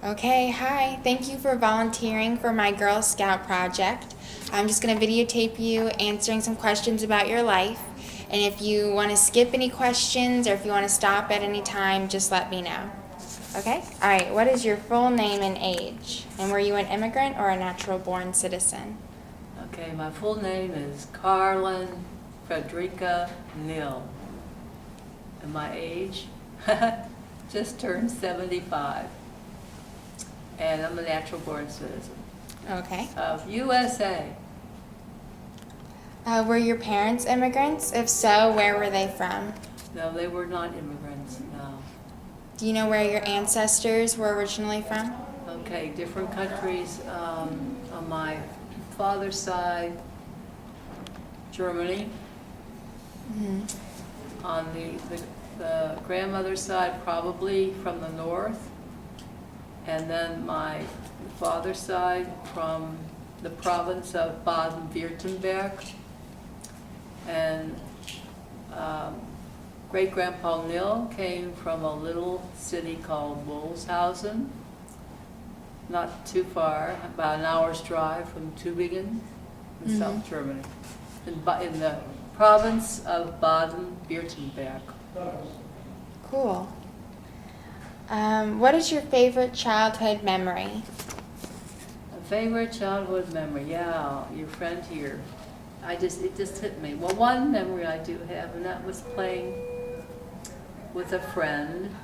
Okay, hi. Thank you for volunteering for my Girl Scout project. I'm just going to videotape you answering some questions about your life. And if you want to skip any questions or if you want to stop at any time, just let me know. Okay? All right, what is your full name and age? And were you an immigrant or a natural born citizen? Okay, my full name is Carla Frederica Nill. And my age just turned 75. And I'm a natural born citizen Okay. of USA. Were your parents immigrants? If so, where were they from? No, they were not immigrants, no. Do you know where your ancestors were originally from? Okay, different countries. On my father's side, Germany. On the grandmother's side, probably from the north. And then my father's side from the province of Baden-Württemberg. And great-grandpa Nill came from a little city called Wolfshausen, not too far, about an hour's drive from Tübingen in South Germany, in the province of Baden-Württemberg. Cool. What is your favorite childhood memory? A favorite childhood memory, yeah, your friend here. It just hit me. Well, one memory I do have, and that was playing with a friend.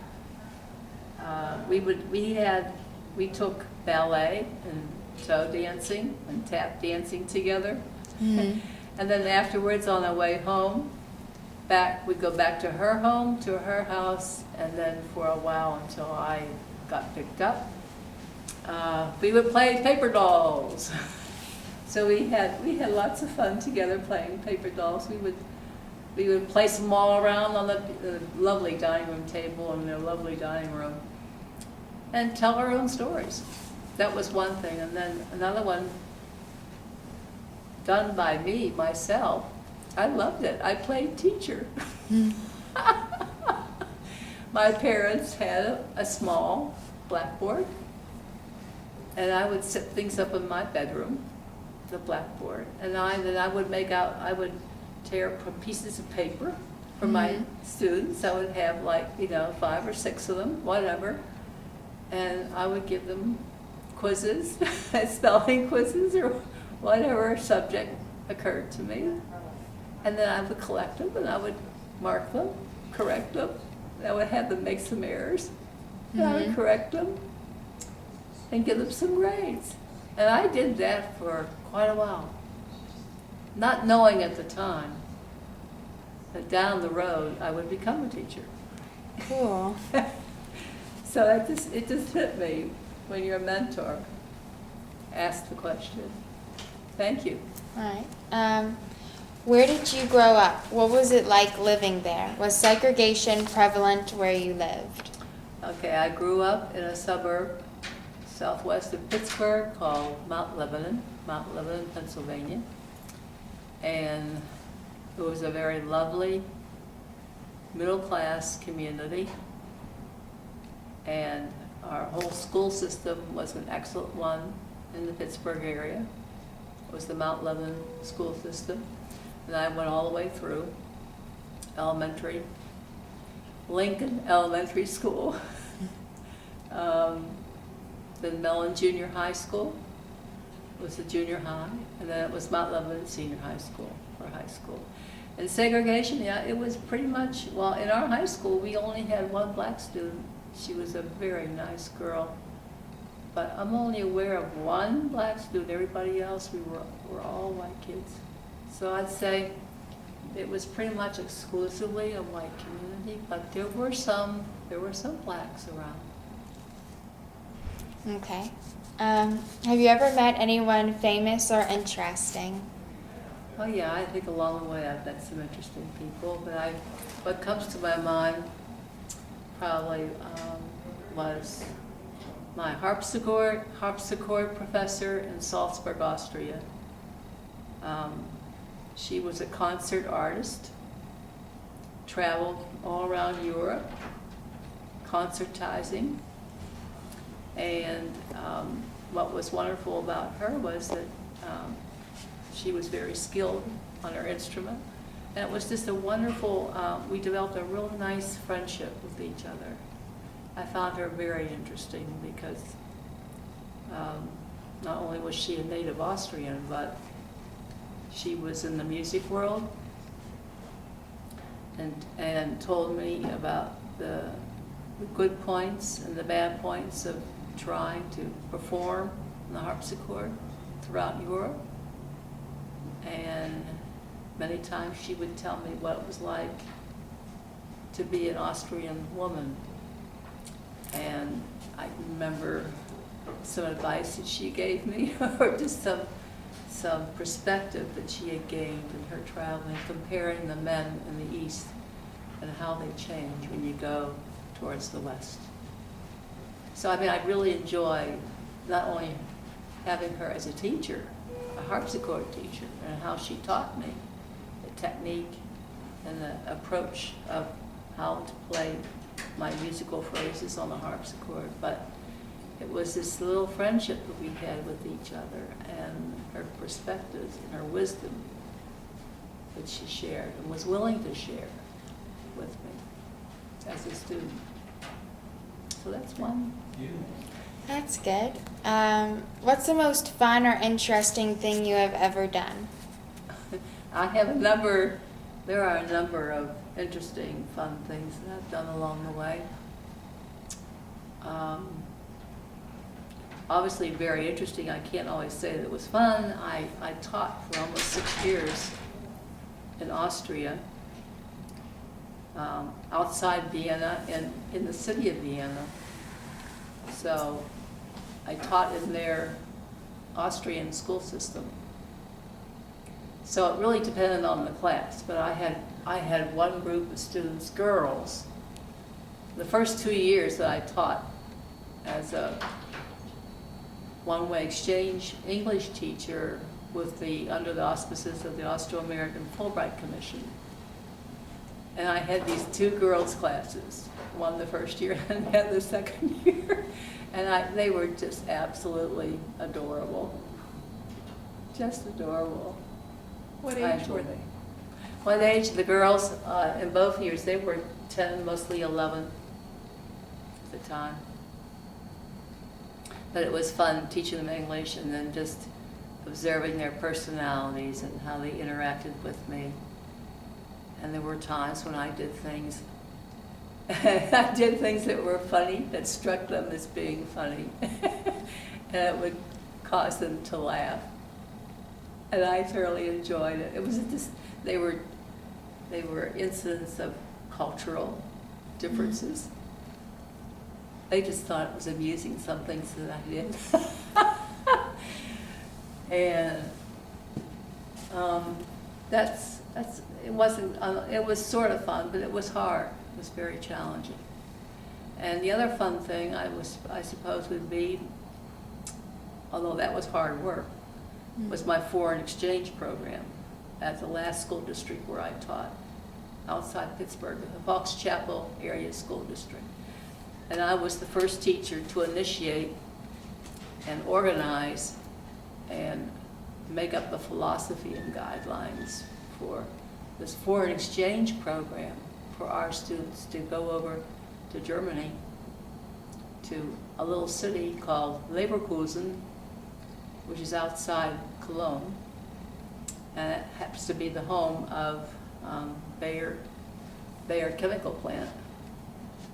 We took ballet and toe dancing and tap dancing together. And then afterwards, on our way home, we'd go back to her home, to her house, and then for a while until I got picked up, we would play paper dolls. So we had lots of fun together playing paper dolls. We would place them all around on the lovely dining room table in their lovely dining room, and tell our own stories. That was one thing, and then another one done by me myself. I loved it. I played teacher. My parents had a small blackboard, and I would set things up in my bedroom, the blackboard, and I would tear up pieces of paper for my students. I would have 5 or 6 of them, whatever, and I would give them quizzes, spelling quizzes or whatever subject occurred to me. And then I would collect them, and I would mark them, correct them. And I would have them make some errors, and I would correct them and give them some grades. And I did that for quite a while, not knowing at the time that down the road I would become a teacher. Cool. So it just hit me when your mentor asked the question. Thank you. All right. Where did you grow up? What was it like living there? Was segregation prevalent where you lived? Okay, I grew up in a suburb southwest of Pittsburgh called Mount Lebanon, Pennsylvania. And it was a very lovely middle-class community. And our whole school system was an excellent one in the Pittsburgh area. It was the Mount Lebanon school system. And I went all the way through elementary, Lincoln Elementary School, then Mellon Junior High School was the junior high, and then it was Mount Lebanon Senior High School for high school. And segregation, yeah, it was pretty much, well, in our high school, we only had one black student. She was a very nice girl. But I'm only aware of one black student. Everybody else, we were all white kids. So I'd say it was pretty much exclusively a white community, but there were some blacks around. Okay. Have you ever met anyone famous or interesting? Oh yeah, I think along the way I've met some interesting people, but what comes to my mind probably was my harpsichord professor in Salzburg, Austria. She was a concert artist, traveled all around Europe, concertizing, and what was wonderful about her was that she was very skilled on her instrument. And it was just a wonderful, we developed a real nice friendship with each other. I found her very interesting because not only was she a native Austrian, but she was in the music world and told me about the good points and the bad points of trying to perform on the harpsichord throughout Europe. And many times she would tell me what it was like to be an Austrian woman. And I remember some advice that she gave me, or just some perspective that she had gained in her traveling, comparing the men in the East and how they change when you go towards the West. So I mean, I really enjoy not only having her as a teacher, a harpsichord teacher, and how she taught me the technique and the approach of how to play my musical phrases on the harpsichord, but it was this little friendship that we had with each other, and her perspectives and her wisdom that she shared and was willing to share with me as a student. So that's one. That's good. What's the most fun or interesting thing you have ever done? There are a number of interesting, fun things that I've done along the way. Obviously very interesting. I can't always say that it was fun. I taught for almost 6 years in Austria, outside Vienna and in the city of Vienna. So I taught in their Austrian school system. So it really depended on the class, but I had one group of students, girls. The first 2 years that I taught as a one-way exchange English teacher under the auspices of the Austro-American Fulbright Commission. And I had these 2 girls' classes, one the first year and the other the second year. And they were just absolutely adorable. Just adorable. What age were they? What age? The girls in both years, they were 10, mostly 11 at the time. But it was fun teaching them English and then just observing their personalities and how they interacted with me. And there were times when I did things that were funny, that struck them as being funny. And it would cause them to laugh. And I thoroughly enjoyed it. It was just, they were incidents of cultural differences. They just thought it was amusing, some things that I did. And it was sort of fun, but it was hard. It was very challenging. And the other fun thing I suppose would be, although that was hard work, was my foreign exchange program at the last school district where I taught, outside Pittsburgh, the Fox Chapel area school district. And I was the first teacher to initiate and organize and make up the philosophy and guidelines for this foreign exchange program for our students to go over to Germany, to a little city called Leverkusen, which is outside Cologne, and it happens to be the home of Bayer Chemical Plant,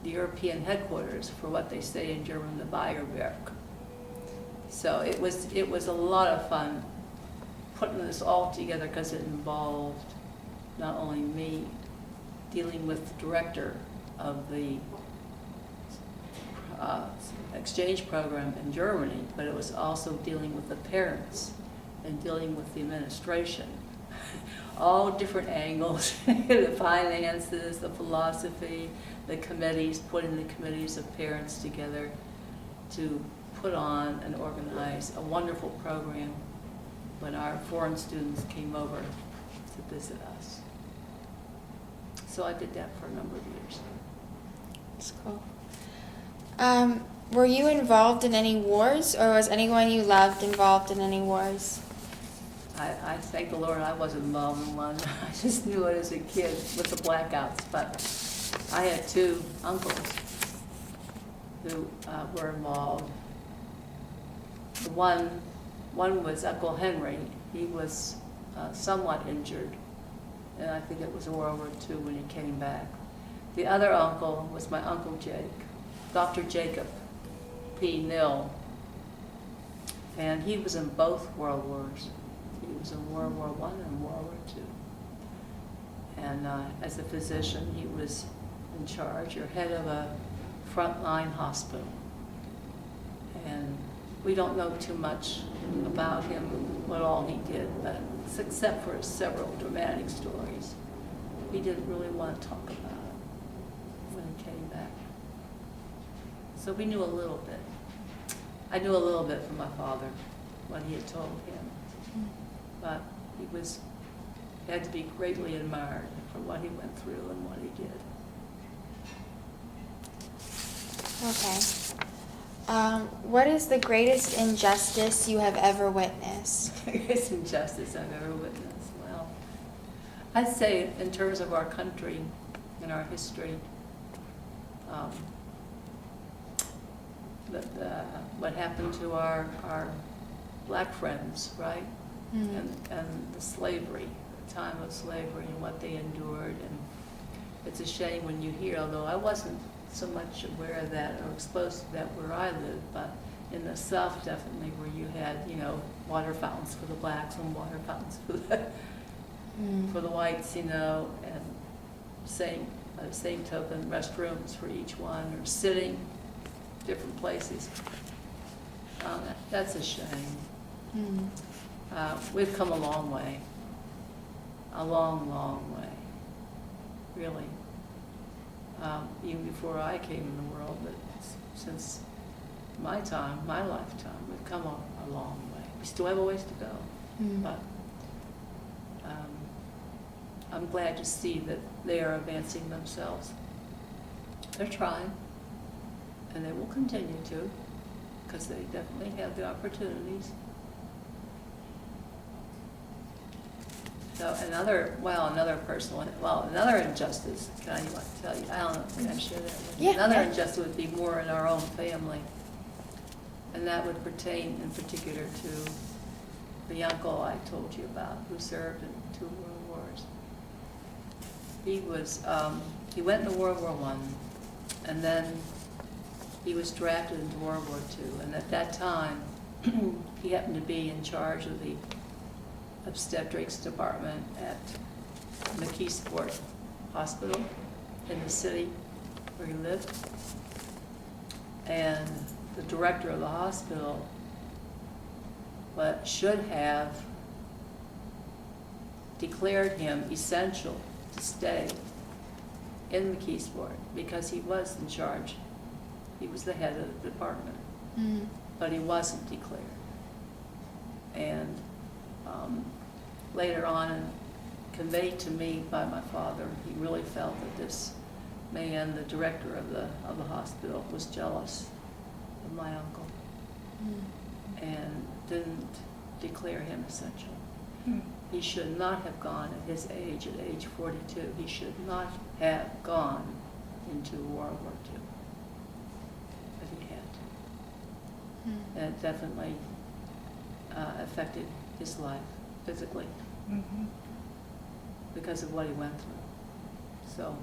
the European headquarters for what they say in German, the Bayerwerk. So it was a lot of fun putting this all together because it involved not only me dealing with the director of the exchange program in Germany, but it was also dealing with the parents and dealing with the administration. All different angles, the finances, the philosophy, the committees, putting the committees of parents together to put on and organize a wonderful program when our foreign students came over to visit us. So I did that for a number of years. That's cool. Were you involved in any wars, or was anyone you loved involved in any wars? I thank the Lord I wasn't involved in one. I just knew it as a kid with the blackouts, but I had two uncles who were involved. The one was Uncle Henry. He was somewhat injured, and I think it was World War II when he came back. The other uncle was my Uncle Jake, Dr. Jacob P. Nill, and he was in both World Wars. He was in World War I and World War II. And as a physician, he was in charge or head of a frontline hospital. And we don't know too much about him, what all he did, but except for several dramatic stories, he didn't really want to talk about it when he came back. So we knew a little bit. I knew a little bit from my father, what he had told him. But he had to be greatly admired for what he went through and what he did. Okay. What is the greatest injustice you have ever witnessed? The greatest injustice I've ever witnessed. Well, I'd say in terms of our country and our history, what happened to our black friends, right? And the slavery, the time of slavery and what they endured. And it's a shame when you hear, although I wasn't so much aware of that or exposed to that where I lived, but in the South definitely where you had, water fountains for the blacks and water fountains for the whites, and by the same token, restrooms for each one, or sitting different places. That's a shame. We've come a long way. A long, long way. Really. Even before I came in the world, but since my time, my lifetime, we've come a long way. We still have a ways to go. But I'm glad to see that they are advancing themselves. They're trying, and they will continue to, because they definitely have the opportunities. So another injustice, can I tell you? I don't know, can I share that with you? Yeah, Another yeah. injustice would be more in our own family. And that would pertain in particular to the uncle I told you about, who served in 2 world wars. He went into World War I, and then he was drafted into World War II. And at that time, he happened to be in charge of the obstetrics department at McKeesport Hospital in the city where he lived. And the director of the hospital should have declared him essential to stay in McKeesport because he was in charge. He was the head of the department, but he wasn't declared. And later on, and conveyed to me by my father, he really felt that this man, the director of the hospital, was jealous of my uncle and didn't declare him essential. He should not have gone at his age, at age 42. He should not have gone into World War II, but he had to. And it definitely affected his life physically because of what he went through. So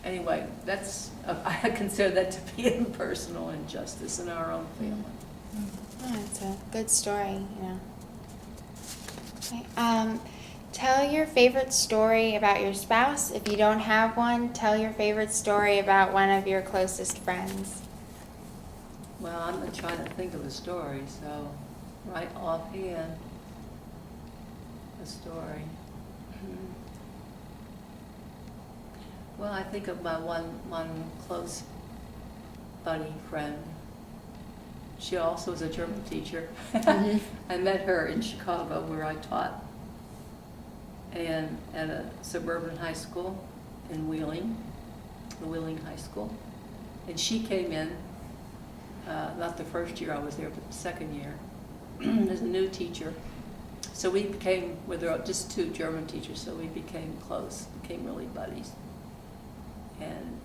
anyway, I consider that to be a personal injustice in our own family. Oh, it's a good story, Okay. Tell your favorite story about your spouse. If you don't have one, tell your favorite story about one of your closest friends. Well, I'm not trying to think of a story, so right offhand, a story. Well, I think of my one close buddy friend. She also was a German teacher. I met her in Chicago where I taught, and at a suburban high school in Wheeling. the Wheeling High School. And she came in, not the first year I was there, but the second year, as a new teacher. So we became, well, there were just two German teachers, so we became close, became really buddies. And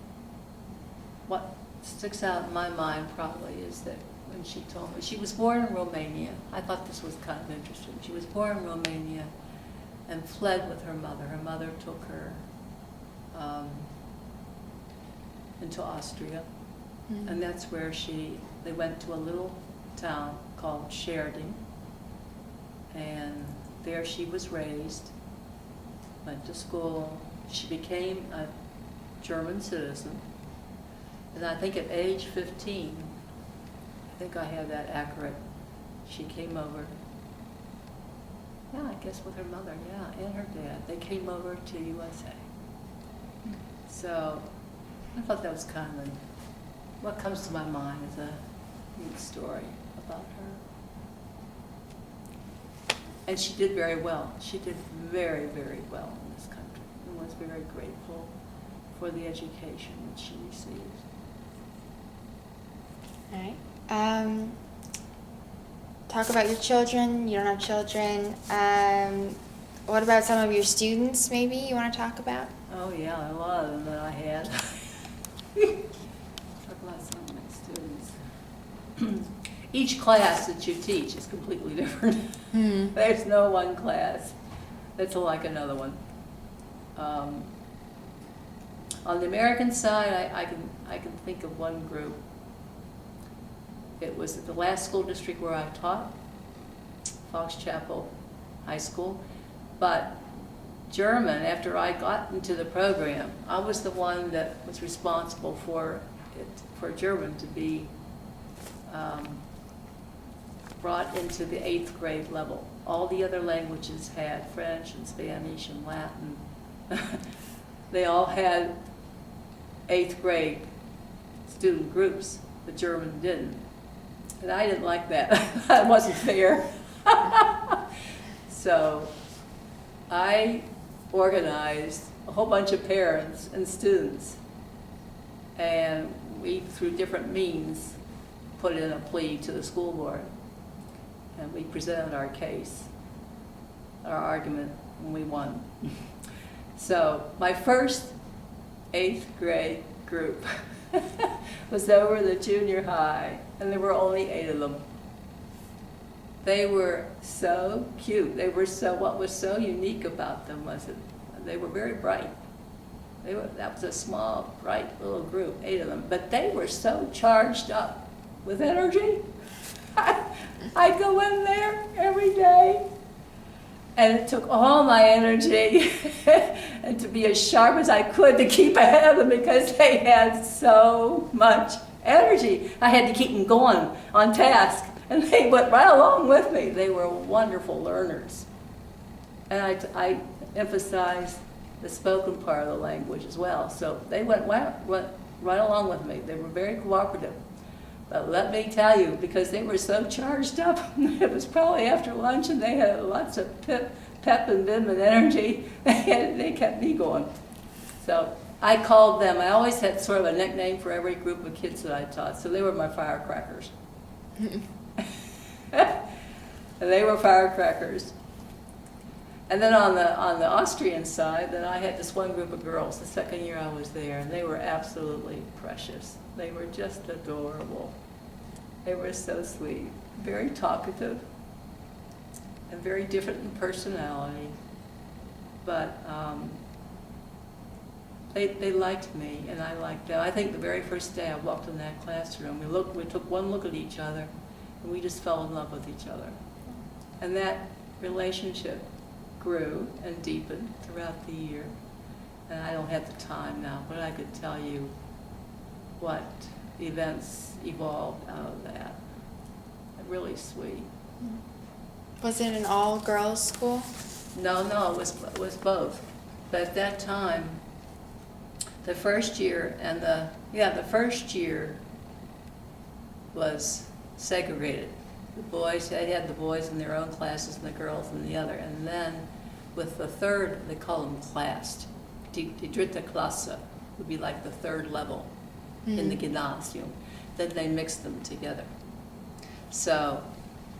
what sticks out in my mind probably is that when she told me, she was born in Romania. I thought this was kind of interesting. She was born in Romania and fled with her mother. Her mother took her into Austria, and that's where they went to a little town called Scherding, and there she was raised, went to school. She became a German citizen, and I think at age 15, I think I have that accurate, she came over, yeah, I guess with her mother, yeah, and her dad. They came over to USA. So I thought that was kind of what comes to my mind is a neat story about her. And she did very well. She did very, very well in this country and was very grateful for the education that she received. All right. Talk about your children. You don't have children. What about some of your students, maybe, you want to talk about? Oh, yeah, a lot of them that I had. Talk about some of my students. Each class that you teach is completely different. There's no one class that's like another one. On the American side, I can think of one group. It was at the last school district where I taught, Fox Chapel High School. But German, after I got into the program, I was the one that was responsible for German to be brought into the 8th grade level. All the other languages had French and Spanish and Latin. They all had 8th grade student groups, but German didn't. And I didn't like that. That wasn't fair. So I organized a whole bunch of parents and students, and we, through different means, put in a plea to the school board, and we presented our case, our argument, and we won. So my first 8th grade group was over the junior high, and there were only 8 of them. They were so cute. What was so unique about them was that they were very bright. That was a small, bright little group, 8 of them. But they were so charged up with energy. I'd go in there every day, and it took all my energy and to be as sharp as I could to keep ahead of them because they had so much energy. I had to keep them going on task. And they went right along with me. They were wonderful learners. And I emphasized the spoken part of the language as well. So they went right along with me. They were very cooperative. But let me tell you, because they were so charged up, it was probably after lunch and they had lots of pep and vim and energy. They kept me going. So I called them, I always had sort of a nickname for every group of kids that I taught. So they were my firecrackers. And they were firecrackers. And then on the Austrian side, then I had this one group of girls the second year I was there, and they were absolutely precious. They were just adorable. They were so sweet, very talkative, and very different in personality. But they liked me, and I liked them. I think the very first day I walked in that classroom, we took one look at each other, and we just fell in love with each other. And that relationship grew and deepened throughout the year. And I don't have the time now, but I could tell you what events evolved out of that. Really sweet. Was it an all-girls school? No, it was both. But at that time, the first year the first year was segregated. The boys, they had the boys in their own classes and the girls in the other. And then with the third, they call them classed, die dritte Klasse, would be like the third level in the gymnasium. Then they mixed them together. So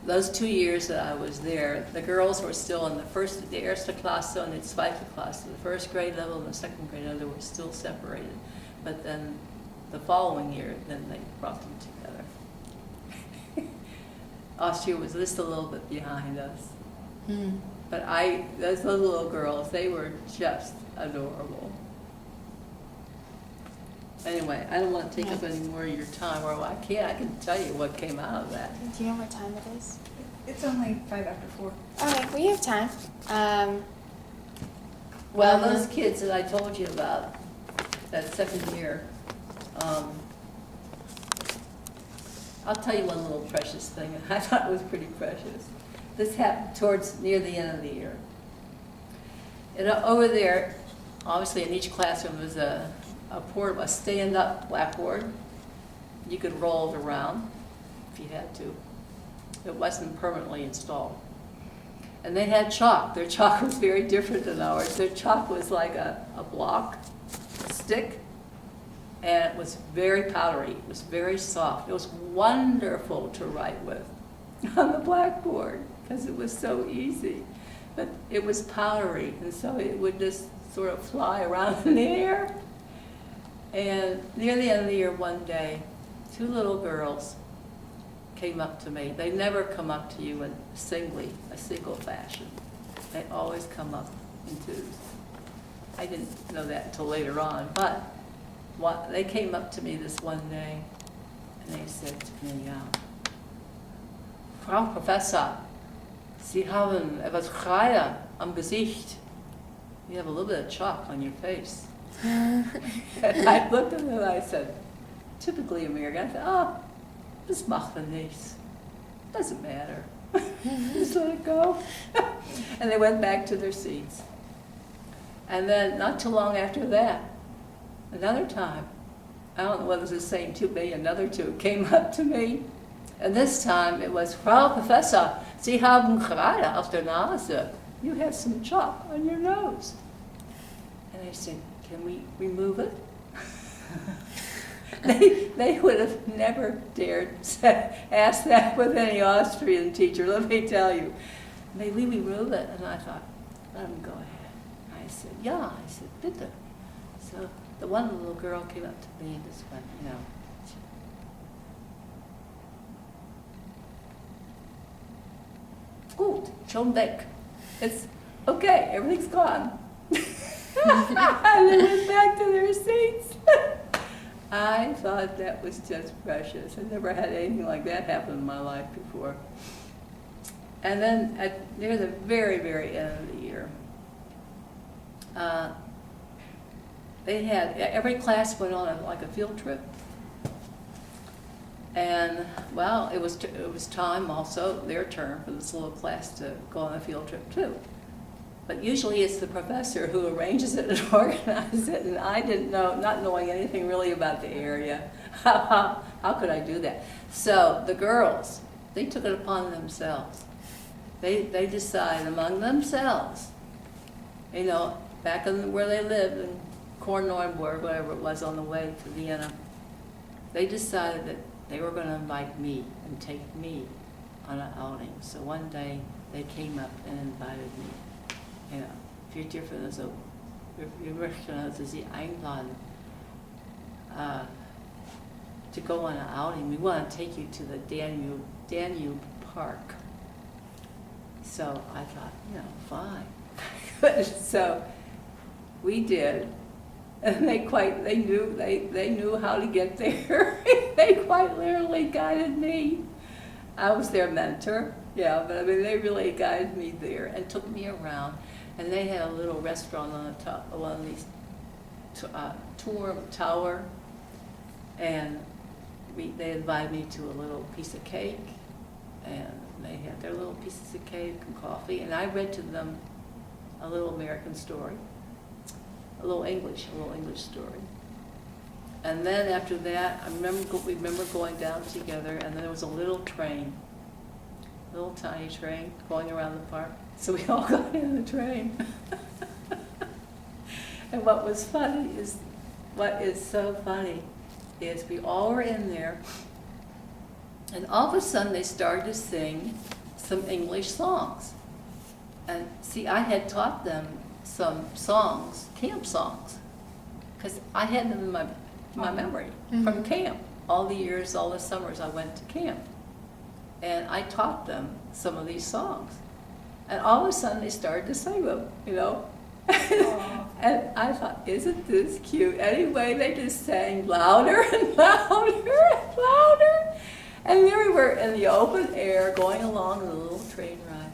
those 2 years that I was there, the girls were still in the erste Klasse and the zweite Klasse. The first grade level and the second grade level were still separated. But then the following year, then they brought them together. Austria was just a little bit behind us. But those little girls, they were just adorable. Anyway, I don't want to take up any more of your time, or I can tell you what came out of that. Do you know what time it is? It's only 4:05. Okay, we have time. Well, those kids that I told you about, that second year, I'll tell you one little precious thing. I thought it was pretty precious. This happened near the end of the year. And over there, obviously in each classroom was a stand-up blackboard. You could roll it around if you had to. It wasn't permanently installed. And they had chalk. Their chalk was very different than ours. Their chalk was like a block, a stick, and it was very powdery. It was very soft. It was wonderful to write with on the blackboard because it was so easy. But it was powdery, and so it would just sort of fly around in the air. And near the end of the year one day, 2 little girls came up to me. They never come up to you in a single fashion. They always come up in twos. I didn't know that until later on, but they came up to me this one day, and they said to me, Frau Professor, Sie haben etwas Kreide am Gesicht. You have a little bit of chalk on your face. And I looked at them and I said, typically American, I said, das macht nichts. Doesn't matter. Just let it go. And they went back to their seats. And then not too long after that, another time, I don't know whether it was the same 2, maybe another 2 came up to me. And this time it was, Frau Professor, Sie haben Kreide auf der Nase. You have some chalk on your nose. And I said, can we remove it? They would have never dared ask that with any Austrian teacher, let me tell you. May we remove it? And I thought, let him go ahead. I said, yeah. I said, bitte. So the one little girl came up to me and just went, Gut, schon weg. It's okay, everything's gone. And they went back to their seats. I thought that was just precious. I never had anything like that happen in my life before. And then near the very, very end of the year, every class went on like a field trip. And, well, it was time also, their turn for this little class to go on a field trip too. But usually it's the professor who arranges it and organizes it, and I didn't know, not knowing anything really about the area, how could I do that? So the girls, they took it upon themselves. They decided among themselves, back where they lived in Korneuburg, whatever it was, on the way to Vienna, they decided that they were going to invite me and take me on an outing. So one day they came up and invited me. Wir dürfen also, wir möchten also Sie einladen to go on an outing. We want to take you to the Danube Park. So I thought, fine. So we did. And they knew how to get there. They quite literally guided me. I was their mentor, but they really guided me there and took me around. And they had a little restaurant on the top of one of these tower, and they invited me to a little piece of cake, and they had their little pieces of cake and coffee, and I read to them a little American story. A little English story. And then after that, we remember going down together, and then there was a little train, a little tiny train going around the park. So we all got in the train. And what was funny is what is so funny is we all were in there, and all of a sudden they started to sing some English songs. And see, I had taught them some songs, camp songs, because I had them in my memory from camp. All the years, all the summers I went to camp. And I taught them some of these songs. And all of a sudden they started to sing them, you know. And I thought, isn't this cute? Anyway, they just sang louder and louder and louder. And there we were in the open air going along a little train ride.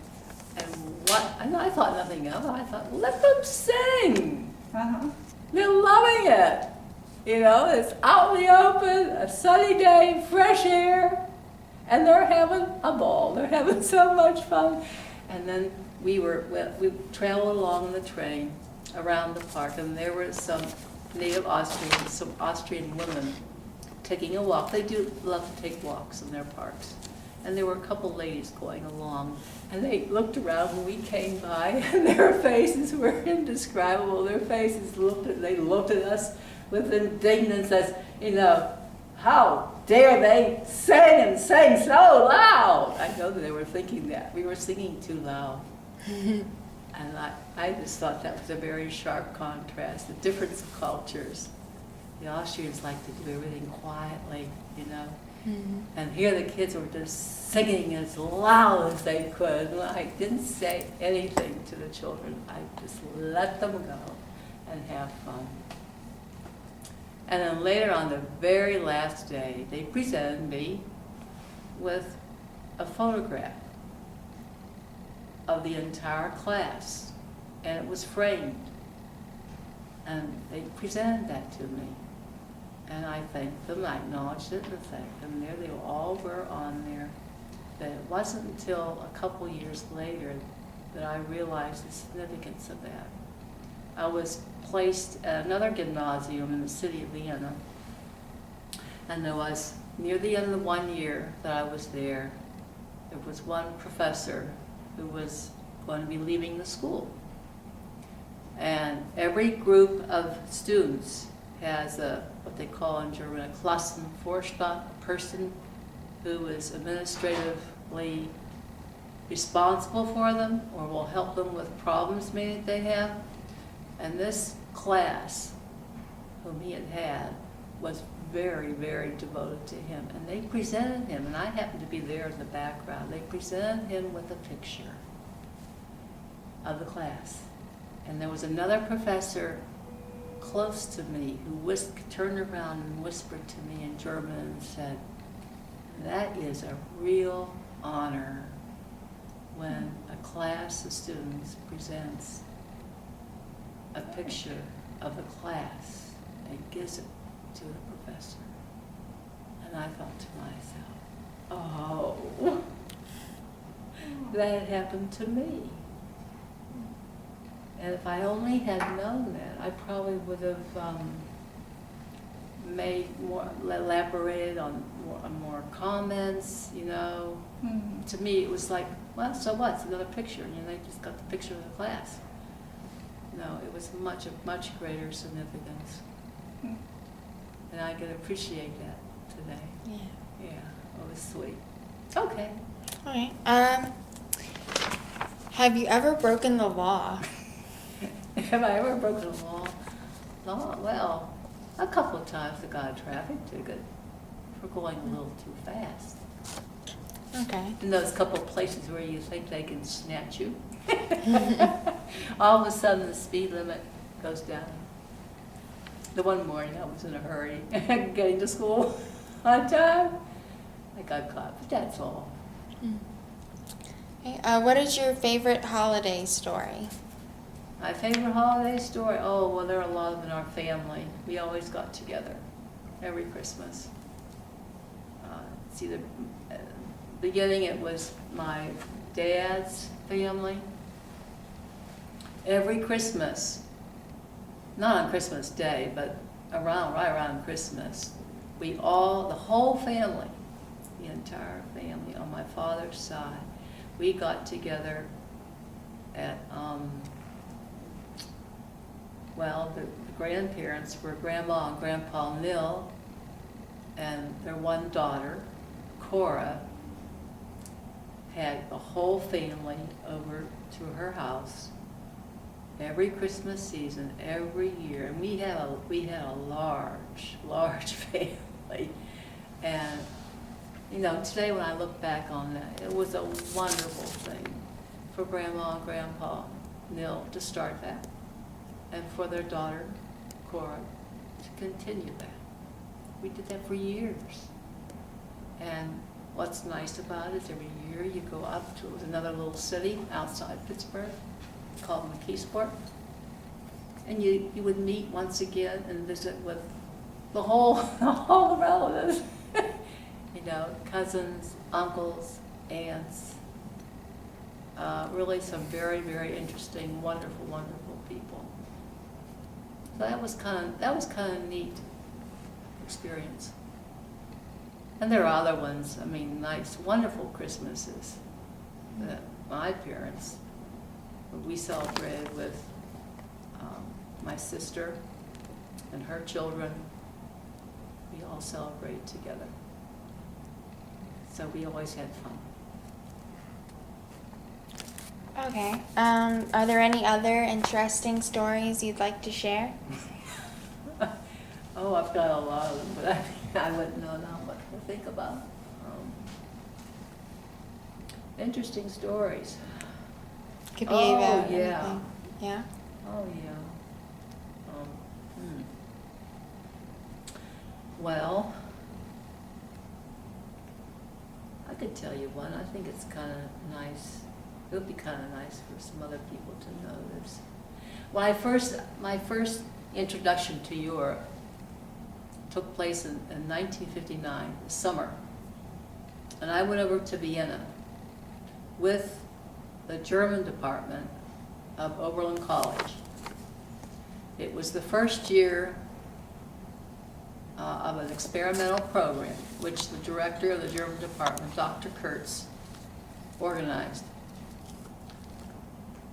And I thought nothing of it. I thought, let them sing. Uh-huh. They're loving it. You know, it's out in the open, a sunny day, fresh air, and they're having a ball. They're having so much fun. And then we traveled along the train around the park, and there were some native Austrians, some Austrian women taking a walk. They do love to take walks in their parks. And there were a couple ladies going along, and they looked around when we came by, and their faces were indescribable. Their faces they looked at us with indignance as, you know, how dare they sing and sing so loud? I know that they were thinking that. We were singing too loud. And I just thought that was a very sharp contrast, the difference of cultures. The Austrians like to do everything quietly, you know. And here the kids were just singing as loud as they could. And I didn't say anything to the children. I just let them go and have fun. And then later on, the very last day, they presented me with a photograph of the entire class, and it was framed. And they presented that to me. And I thanked them, I acknowledged it, and thanked them. There they all were on there. But it wasn't until a couple years later that I realized the significance of that. I was placed at another gymnasium in the city of Vienna. And there was, near the end of the 1 year that I was there was one professor who was going to be leaving the school. And every group of students has what they call in German a Klassenvorstand, a person who is administratively responsible for them or will help them with problems maybe that they have. And this class, whom he had, was very, very devoted to him. And they presented him, and I happened to be there in the background, they presented him with a picture of the class. And there was another professor close to me who turned around and whispered to me in German and said, that is a real honor when a class of students presents a picture of the class and gives it to the professor. And I thought to myself, oh, that happened to me. And if I only had known that, I probably would have elaborated on more comments, you know. Mm-hmm. To me, it was like, well, so what? It's another picture. You know, they just got the picture of the class. No, it was of much greater significance. Mm-hmm. And I can appreciate that today. Yeah. Yeah, it was sweet. Okay. All right. Have you ever broken the law? Have I ever broken a law? Well, a couple of times I got a traffic ticket for going a little too fast. Okay. In those couple of places where you think they can snatch you. All of a sudden the speed limit goes down. The one morning I was in a hurry getting to school on time. I got caught, but that's all. Okay. What is your favorite holiday story? My favorite holiday story? Oh, well, there are a lot of them in our family. We always got together every Christmas. It's either beginning it was my dad's family. Every Christmas, not on Christmas Day, but right around Christmas, the whole family, the entire family on my father's side, we got together at, the grandparents were Grandma and Grandpa Nill and their one daughter, Cora, had the whole family over to her house every Christmas season, every year. And we had a large family. And, you know, today when I look back on that, it was a wonderful thing for Grandma and Grandpa Nill to start that, and for their daughter, Cora, to continue that. We did that for years. And what's nice about it is every year you go up to another little city outside Pittsburgh called McKeesport, and you would meet once again and visit with the whole relatives, you know, cousins, uncles, aunts, really some very, very interesting, wonderful people. So that was kind of neat experience. And there are other ones, I mean, nice, wonderful Christmases that my parents, we celebrated with my sister and her children. We all celebrated together. So we always had fun. Okay. Are there any other interesting stories you'd like to share? Oh, I've got a lot of them, but I wouldn't know now what to think about. Interesting stories. Could be Oh, about yeah. anything. Yeah? Oh, yeah. Well, I could tell you one. I think it's kind of nice. It would be kind of nice for some other people to know this. My first introduction to Europe took place in 1959, the summer. And I went over to Vienna with the German department of Oberlin College. It was the first year of an experimental program, which the director of the German department, Dr. Kurtz, organized.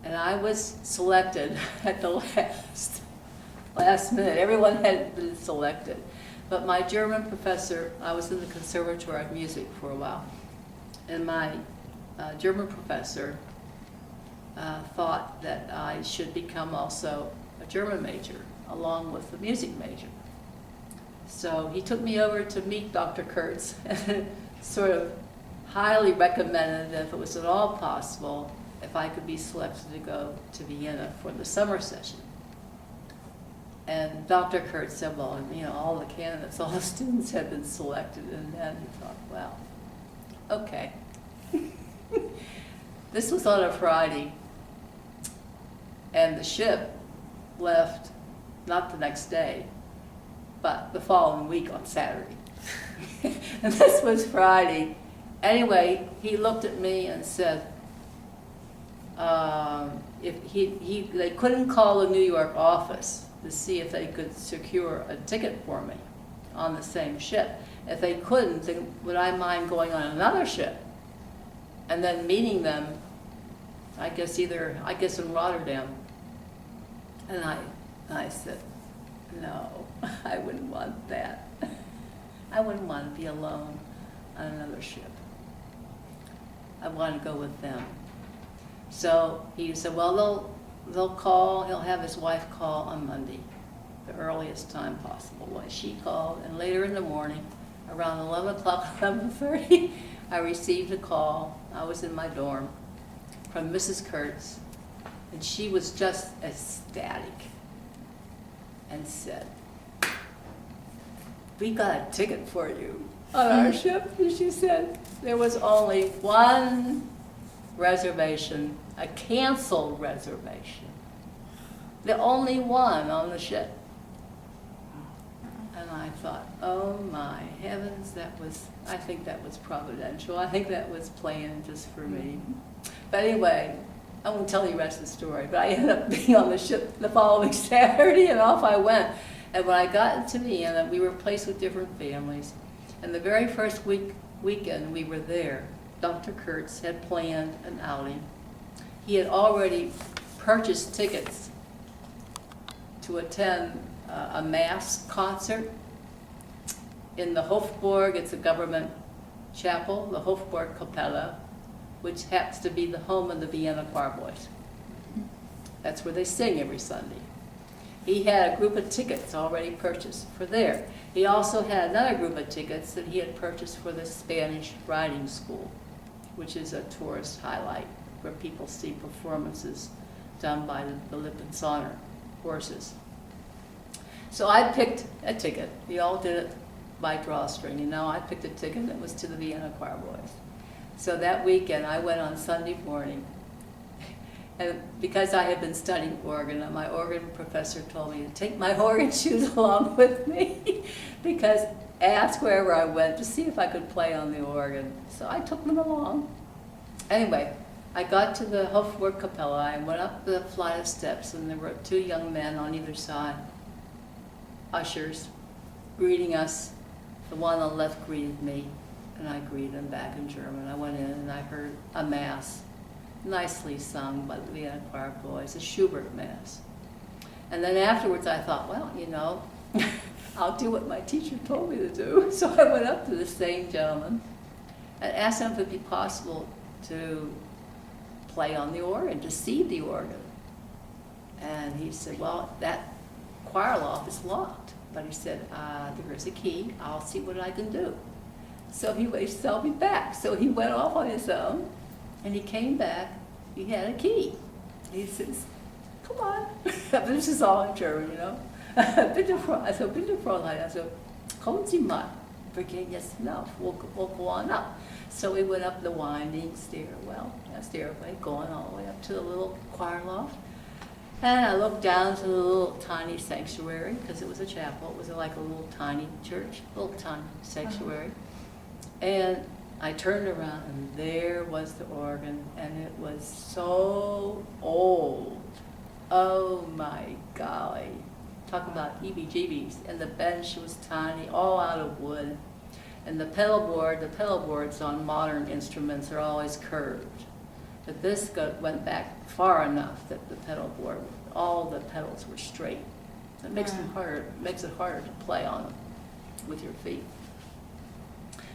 And I was selected at the last minute. Everyone had been selected. But my German professor, I was in the Conservatory of Music for a while, and my German professor thought that I should become also a German major, along with the music major. So he took me over to meet Dr. Kurtz and sort of highly recommended that if it was at all possible, if I could be selected to go to Vienna for the summer session. And Dr. Kurtz said, well, you know, all the candidates, all the students had been selected, and then he thought, well, okay. This was on a Friday, and the ship left not the next day, but the following week on Saturday. And this was Friday. Anyway, he looked at me and said, they couldn't call the New York office to see if they could secure a ticket for me on the same ship. If they couldn't, then would I mind going on another ship and then meeting them, I guess in Rotterdam. And I said, no, I wouldn't want that. I wouldn't want to be alone on another ship. I want to go with them. So he said, well, they'll call, he'll have his wife call on Monday, the earliest time possible. Well, she called, and later in the morning, around 11 o'clock, 11:30, I received a call. I was in my dorm from Mrs. Kurtz, and she was just ecstatic and said, we got a ticket for you on our ship. And she said there was only one reservation, a canceled reservation, the only one on the ship. And I thought, oh my heavens, I think that was providential. I think that was planned just for me. But anyway, I won't tell you the rest of the story, but I ended up being on the ship the following Saturday, and off I went. And when I got into Vienna, we were placed with different families. And the very first weekend we were there, Dr. Kurtz had planned an outing. He had already purchased tickets to attend a mass concert in the Hofburg. It's a government chapel, the Hofburg Kapelle, which happens to be the home of the Vienna Choir Boys. That's where they sing every Sunday. He had a group of tickets already purchased for there. He also had another group of tickets that he had purchased for the Spanish riding school, which is a tourist highlight where people see performances done by the Lippensonner horses. So I picked a ticket. We all did it by drawstring. I picked a ticket that was to the Vienna Choir Boys. So that weekend I went on Sunday morning. And because I had been studying organ, and my organ professor told me to take my organ shoes along with me because ask wherever I went to see if I could play on the organ. So I took them along. Anyway, I got to the Hofburg Kapelle. I went up the flight of steps, and there were two young men on either side, ushers, greeting us. The one on the left greeted me, and I greeted him back in German. I went in and I heard a mass, nicely sung by the Vienna Choir Boys, a Schubert mass. And then afterwards I thought, well, I'll do what my teacher told me to do. So I went up to the same gentleman and asked him if it would be possible to play on the organ, to see the organ. And he said, well, that choir loft is locked. But he said, there is a key. I'll see what I can do. So he waited me back. So he went off on his own, and he came back. He had a key. He says, come on. This is all in German, Bitte Fräulein. Also, kommen Sie mal. Wir gehen jetzt hinauf. We'll go on up. So we went up the winding stairway, going all the way up to the little choir loft. And I looked down to the little tiny sanctuary, because it was a chapel. It was like a little tiny church, little tiny sanctuary. And I turned around, and there was the organ, and it was so old. Oh my golly. Talk about heebie-jeebies. And the bench was tiny, all out of wood. And the pedal boards on modern instruments are always curved. But this went back far enough that the pedal board, all the pedals were straight. It makes it harder to play on them with your feet.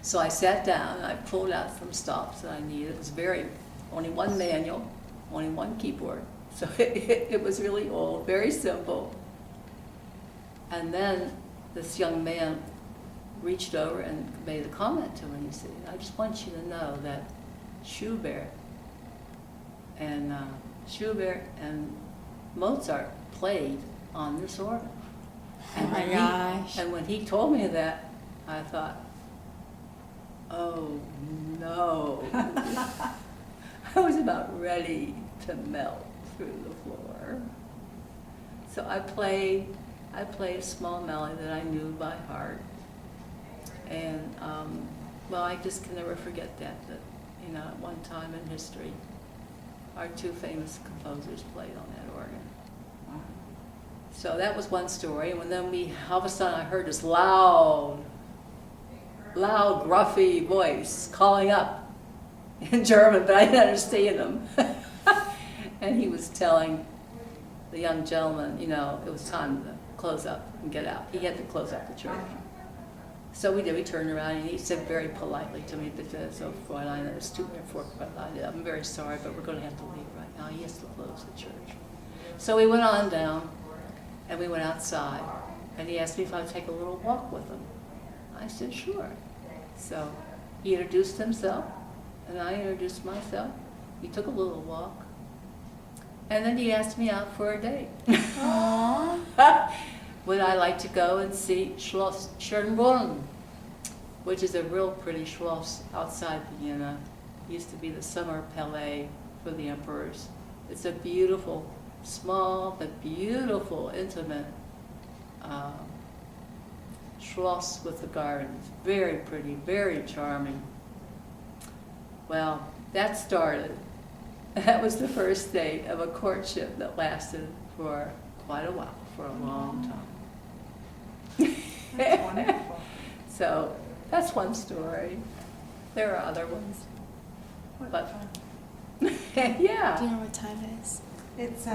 So I sat down and I pulled out some stops that I needed. It was only one manual, only one keyboard. So it was really old, very simple. And then this young man reached over and made a comment to me. He said, I just want you to know that Schubert and Mozart played on this organ. Oh my gosh. And when he told me that, I thought, oh no. I was about ready to melt through the floor. So I played a small melody that I knew by heart. And, I just can never forget that at one time in history, our two famous composers played on that organ. So that was one story. And then all of a sudden I heard this loud, gruffy voice calling up in German, but I didn't understand him. And he was telling the young gentleman, it was time to close up and get out. He had to close up the church. So we did. We turned around, and he said very politely to me, "Bitte, so Fräulein, es tut mir furchtbar leid. I'm very sorry, but we're going to have to leave right now. He has to close the church." So we went on down, and we went outside, and he asked me if I would take a little walk with him. I said, sure. So he introduced himself, and I introduced myself. We took a little walk, and then he asked me out for a date. Aww. Would I like to go and see Schloss Schönbrunn, which is a real pretty schloss outside Vienna. It used to be the summer palais for the emperors. It's a beautiful, small but beautiful, intimate schloss with the gardens. Very pretty, very charming. Well, that started. That was the first date of a courtship that lasted for quite a while, for a long time. That's wonderful. So that's one story. There are other ones. What But- fun. Do Yeah. you know what time it is? It's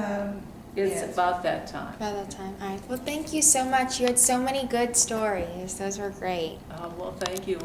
It's Yes. about that time. About that time. All right. Well, thank you so much. You had so many good stories. Those were great. Well, thank you.